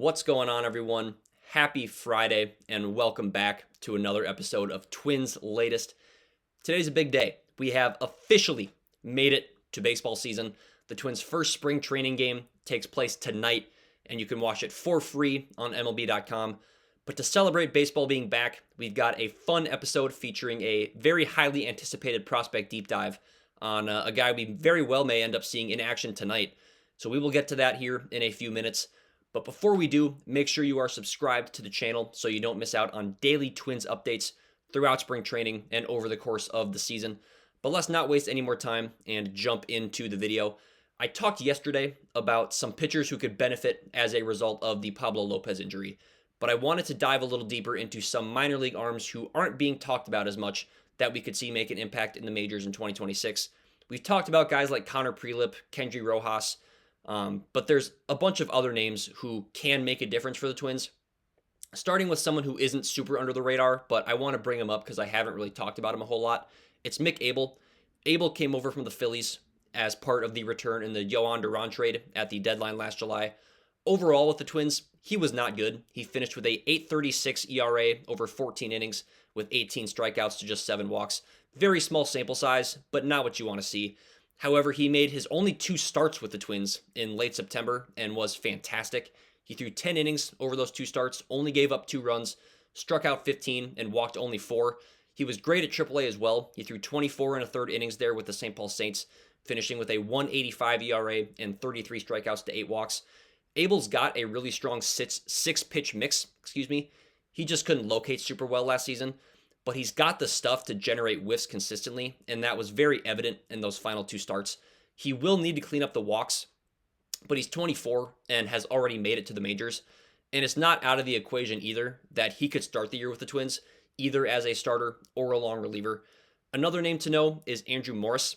What's going on, everyone? Happy Friday, and welcome back to another episode of Twins Latest. Today's a big day. We have officially made it to baseball season. The Twins' first spring training game takes place tonight, and you can watch it for free on MLB.com. But to celebrate baseball being back, we've got a fun episode featuring a very highly anticipated prospect deep dive on a guy we very well may end up seeing in action tonight. So we will get to that here in a few minutes. But before we do, make sure you are subscribed to the channel so you don't miss out on daily Twins updates throughout spring training and over the course of the season. But let's not waste any more time and jump into the video. I talked yesterday about some pitchers who could benefit as a result of the Pablo Lopez injury, but I wanted to dive a little deeper into some minor league arms who aren't being talked about as much that we could see make an impact in the majors in 2026. We've talked about guys like Connor Prelip, Kendry Rojas, but there's a bunch of other names who can make a difference for the Twins. Starting with someone who isn't super under the radar, but I want to bring him up because I haven't really talked about him a whole lot. It's Mick Abel. Abel came over from the Phillies as part of the return in the Yohan Duran trade at the deadline last July. Overall with the Twins, he was not good. He finished with a 8.36 ERA over 14 innings with 18 strikeouts to just 7 walks. Very small sample size, but not what you want to see. However, he made his only 2 starts with the Twins in late September and was fantastic. He threw 10 innings over those 2 starts, only gave up 2 runs, struck out 15, and walked only 4. He was great at AAA as well. He threw 24 and a third innings there with the St. Paul Saints, finishing with a 1.85 ERA and 33 strikeouts to 8 walks. Abel's got a really strong 6-pitch mix, He just couldn't locate super well last season, but he's got the stuff to generate whiffs consistently, and that was very evident in those final 2 starts. He will need to clean up the walks, but he's 24 and has already made it to the majors, and it's not out of the equation either that he could start the year with the Twins, either as a starter or a long reliever. Another name to know is Andrew Morris.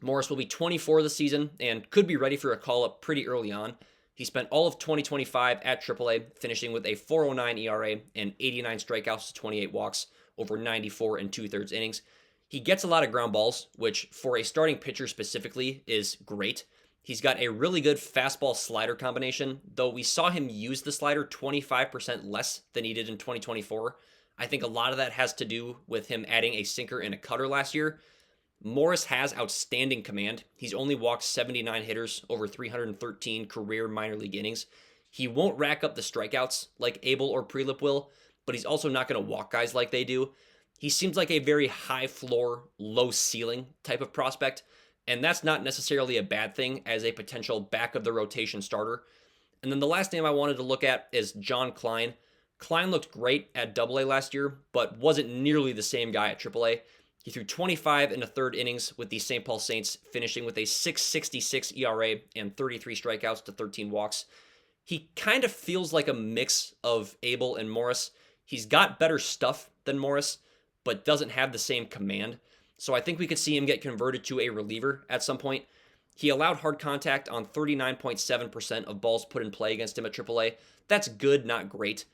Morris will be 24 this season and could be ready for a call-up pretty early on. He spent all of 2025 at AAA, finishing with a 4.09 ERA and 89 strikeouts to 28 walks over 94 and 2/3 innings. He gets a lot of ground balls, which for a starting pitcher specifically is great. He's got a really good fastball slider combination, though we saw him use the slider 25% less than he did in 2024. I think a lot of that has to do with him adding a sinker and a cutter last year. Morris has outstanding command. He's only walked 79 hitters over 313 career minor league innings. He won't rack up the strikeouts like Abel or Prelip will, but he's also not going to walk guys like they do. He seems like a very high floor, low ceiling type of prospect, and that's not necessarily a bad thing as a potential back of the rotation starter. And then the last name I wanted to look at is John Klein. Klein looked great at AA last year, but wasn't nearly the same guy at AAA. He threw 25 and a third innings with the St. Paul Saints, finishing with a 6.66 ERA and 33 strikeouts to 13 walks. He kind of feels like a mix of Abel and Morris. He's got better stuff than Morris, but doesn't have the same command. So I think we could see him get converted to a reliever at some point. He allowed hard contact on 39.7% of balls put in play against him at AAA. That's good, not great.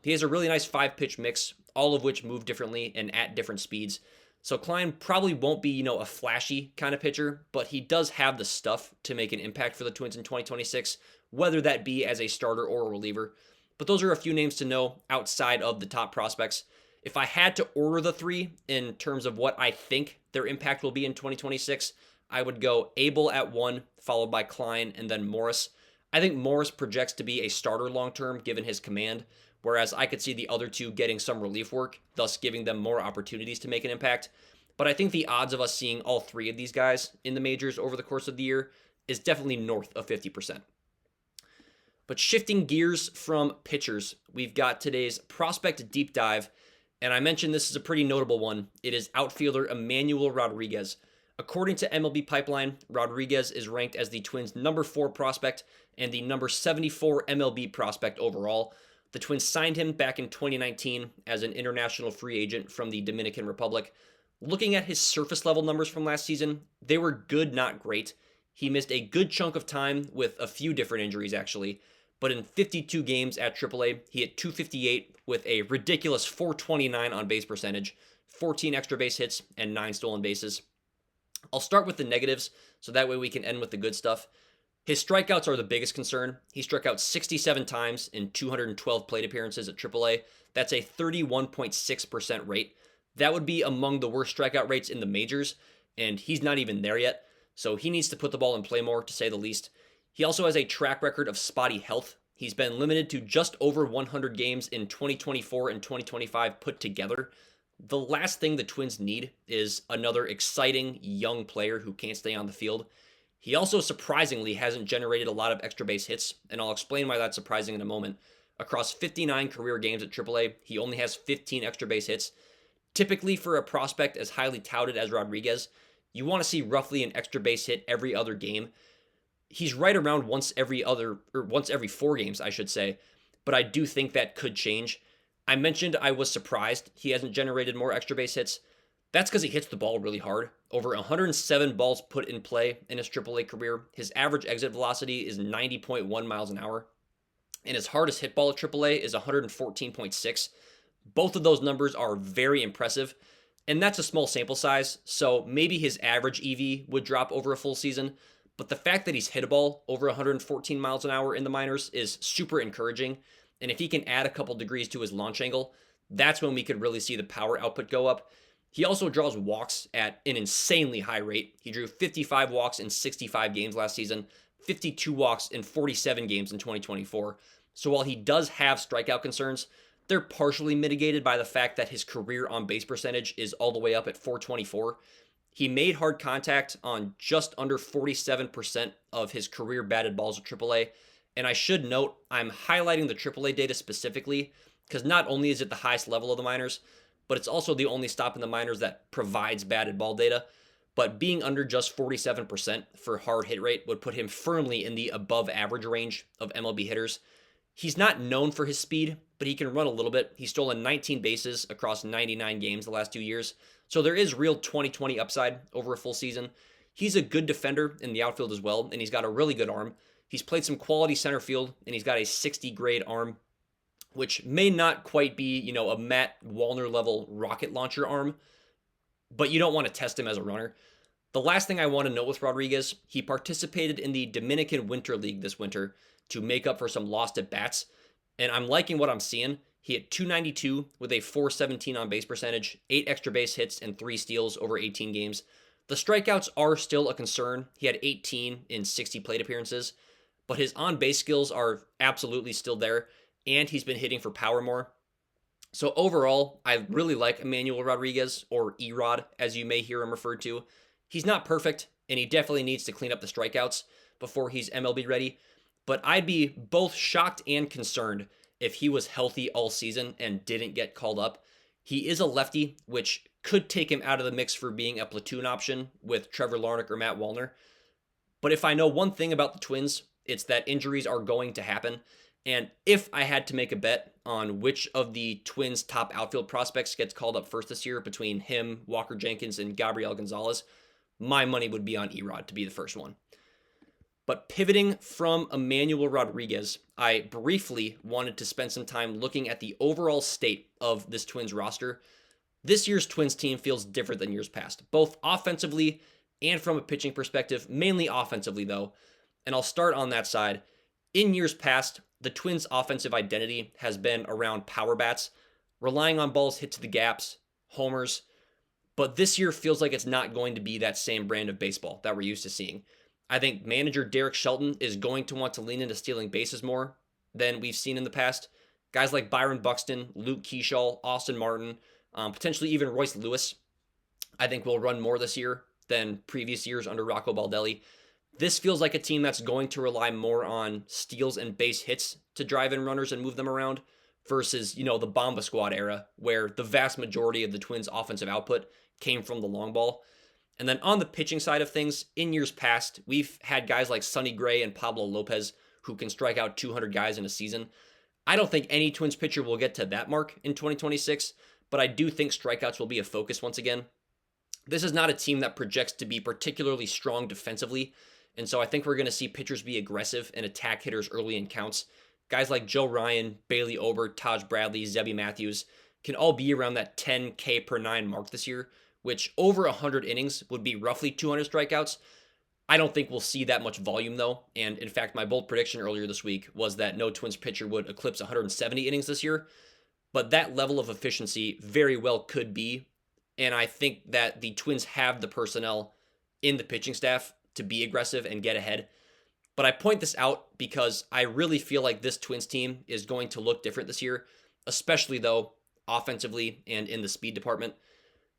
He has a really nice 5-pitch mix, all of which move differently and at different speeds. So Klein probably won't be, a flashy kind of pitcher, but he does have the stuff to make an impact for the Twins in 2026, whether that be as a starter or a reliever. But those are a few names to know outside of the top prospects. If I had to order the 3 in terms of what I think their impact will be in 2026, I would go Abel at 1, followed by Klein, and then Morris. I think Morris projects to be a starter long-term given his command, whereas I could see the other 2 getting some relief work, thus giving them more opportunities to make an impact. But I think the odds of us seeing all 3 of these guys in the majors over the course of the year is definitely north of 50%. But shifting gears from pitchers, we've got today's prospect deep dive, and I mentioned this is a pretty notable one. It is outfielder Emmanuel Rodriguez. According to MLB Pipeline, Rodriguez is ranked as the Twins' number 4 prospect and the number 74 MLB prospect overall. The Twins signed him back in 2019 as an international free agent from the Dominican Republic. Looking at his surface level numbers from last season, they were good, not great. He missed a good chunk of time with a few different injuries, actually. But in 52 games at AAA, he hit .258 with a ridiculous .429 on base percentage, 14 extra base hits, and 9 stolen bases. I'll start with the negatives, so that way we can end with the good stuff. His strikeouts are the biggest concern. He struck out 67 times in 212 plate appearances at AAA. That's a 31.6% rate. That would be among the worst strikeout rates in the majors, and he's not even there yet. So he needs to put the ball in play more, to say the least. He also has a track record of spotty health. He's been limited to just over 100 games in 2024 and 2025 put together. The last thing the Twins need is another exciting young player who can't stay on the field. He also surprisingly hasn't generated a lot of extra base hits, and I'll explain why that's surprising in a moment. Across 59 career games at AAA, he only has 15 extra base hits. Typically, for a prospect as highly touted as Rodriguez, you want to see roughly an extra base hit every other game. He's right around once every 4 games, I should say, but I do think that could change. I mentioned I was surprised he hasn't generated more extra base hits. That's because he hits the ball really hard. Over 107 balls put in play in his AAA career. His average exit velocity is 90.1 miles an hour. And his hardest hit ball at AAA is 114.6. Both of those numbers are very impressive. And that's a small sample size, so maybe his average EV would drop over a full season. But the fact that he's hit a ball over 114 miles an hour in the minors is super encouraging. And if he can add a couple degrees to his launch angle, that's when we could really see the power output go up. He also draws walks at an insanely high rate. He drew 55 walks in 65 games last season, 52 walks in 47 games in 2024. So while he does have strikeout concerns, they're partially mitigated by the fact that his career on base percentage is all the way up at 424. He made hard contact on just under 47% of his career batted balls at AAA. And I should note, I'm highlighting the AAA data specifically because not only is it the highest level of the minors, but it's also the only stop in the minors that provides batted ball data. But being under just 47% for hard hit rate would put him firmly in the above average range of MLB hitters. He's not known for his speed, but he can run a little bit. He's stolen 19 bases across 99 games the last 2 years. So there is real 20-20 upside over a full season. He's a good defender in the outfield as well, and he's got a really good arm. He's played some quality center field, and he's got a 60 grade arm, which may not quite be, a Matt Wallner level rocket launcher arm, but you don't want to test him as a runner. The last thing I want to note with Rodriguez, he participated in the Dominican Winter League this winter to make up for some lost at bats, and I'm liking what I'm seeing. He hit 292 with a 417 on base percentage, 8 extra base hits, and 3 steals over 18 games. The strikeouts are still a concern. He had 18 in 60 plate appearances, but his on-base skills are absolutely still there, and he's been hitting for power more. So overall, I really like Emmanuel Rodriguez, or E-Rod, as you may hear him referred to. He's not perfect, and he definitely needs to clean up the strikeouts before he's MLB ready, but I'd be both shocked and concerned if he was healthy all season and didn't get called up. He is a lefty, which could take him out of the mix for being a platoon option with Trevor Larnach or Matt Wallner. But if I know one thing about the Twins, it's that injuries are going to happen. And if I had to make a bet on which of the Twins' top outfield prospects gets called up first this year between him, Walker Jenkins, and Gabriel Gonzalez, my money would be on E-Rod to be the first one. But pivoting from Emmanuel Rodriguez, I briefly wanted to spend some time looking at the overall state of this Twins roster. This year's Twins team feels different than years past, both offensively and from a pitching perspective, mainly offensively though. And I'll start on that side. In years past, the Twins' offensive identity has been around power bats, relying on balls hit to the gaps, homers, but this year feels like it's not going to be that same brand of baseball that we're used to seeing. I think manager Derek Shelton is going to want to lean into stealing bases more than we've seen in the past. Guys like Byron Buxton, Luke Keyshaw, Austin Martin, potentially even Royce Lewis, I think will run more this year than previous years under Rocco Baldelli. This feels like a team that's going to rely more on steals and base hits to drive in runners and move them around versus, the Bomba Squad era where the vast majority of the Twins' offensive output came from the long ball. And then on the pitching side of things, in years past, we've had guys like Sonny Gray and Pablo Lopez who can strike out 200 guys in a season. I don't think any Twins pitcher will get to that mark in 2026, but I do think strikeouts will be a focus once again. This is not a team that projects to be particularly strong defensively, and so I think we're going to see pitchers be aggressive and attack hitters early in counts. Guys like Joe Ryan, Bailey Ober, Taj Bradley, Zebby Matthews can all be around that 10K per 9 mark this year, which over 100 innings would be roughly 200 strikeouts. I don't think we'll see that much volume, though. And in fact, my bold prediction earlier this week was that no Twins pitcher would eclipse 170 innings this year. But that level of efficiency very well could be. And I think that the Twins have the personnel in the pitching staff to be aggressive and get ahead. But I point this out because I really feel like this Twins team is going to look different this year, especially though offensively and in the speed department.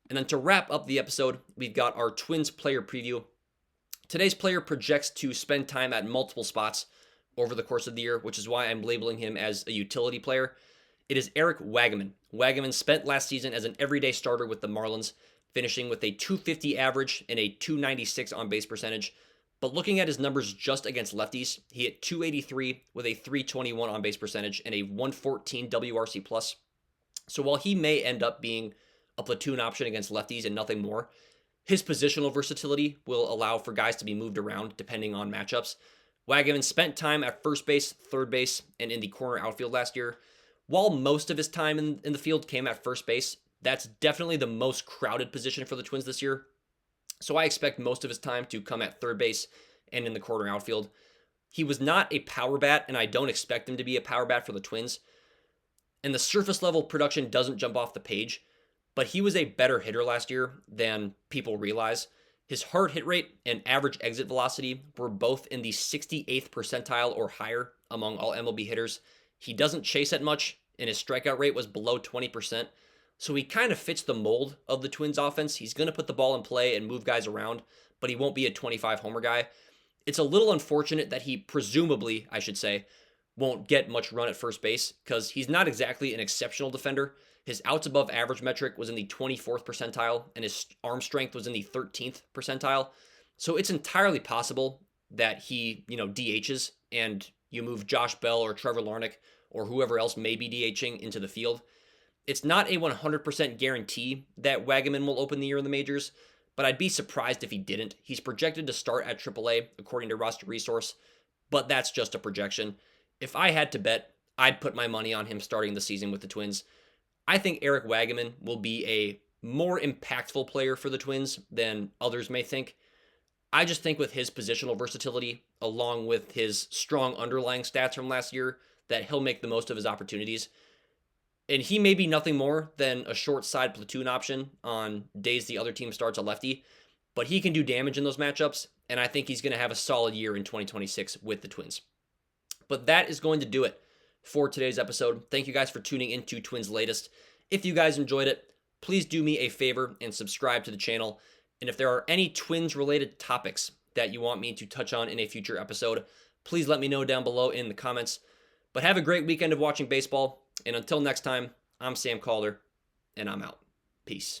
And then to wrap up the episode, we've got our Twins player preview. Today's player projects to spend time at multiple spots over the course of the year, which is why I'm labeling him as a utility player. It is Eric Wagaman. Wagaman spent last season as an everyday starter with the Marlins, finishing with a 250 average and a 296 on-base percentage. But looking at his numbers just against lefties, he hit 283 with a 321 on-base percentage and a 114 WRC+. So while he may end up being a platoon option against lefties and nothing more, his positional versatility will allow for guys to be moved around depending on matchups. Wagaman spent time at first base, third base, and in the corner outfield last year. While most of his time in the field came at first base, that's definitely the most crowded position for the Twins this year. So I expect most of his time to come at third base and in the corner outfield. He was not a power bat, and I don't expect him to be a power bat for the Twins. And the surface level production doesn't jump off the page, but he was a better hitter last year than people realize. His hard hit rate and average exit velocity were both in the 68th percentile or higher among all MLB hitters. He doesn't chase it much, and his strikeout rate was below 20%. So he kind of fits the mold of the Twins offense. He's going to put the ball in play and move guys around, but he won't be a 25 homer guy. It's a little unfortunate that he presumably, I should say, won't get much run at first base because he's not exactly an exceptional defender. His outs above average metric was in the 24th percentile, and his arm strength was in the 13th percentile. So it's entirely possible that he, DHs and you move Josh Bell or Trevor Larnach or whoever else may be DHing into the field. It's not a 100% guarantee that Wagaman will open the year in the majors, but I'd be surprised if he didn't. He's projected to start at AAA according to Roster Resource, but that's just a projection. If I had to bet, I'd put my money on him starting the season with the Twins. I think Eric Wagaman will be a more impactful player for the Twins than others may think. I just think with his positional versatility, along with his strong underlying stats from last year, that he'll make the most of his opportunities. And he may be nothing more than a short side platoon option on days the other team starts a lefty, but he can do damage in those matchups, and I think he's going to have a solid year in 2026 with the Twins. But that is going to do it for today's episode. Thank you guys for tuning into Twins Latest. If you guys enjoyed it, please do me a favor and subscribe to the channel. And if there are any Twins related topics that you want me to touch on in a future episode, please let me know down below in the comments. But have a great weekend of watching baseball. And until next time, I'm Sam Calder, and I'm out. Peace.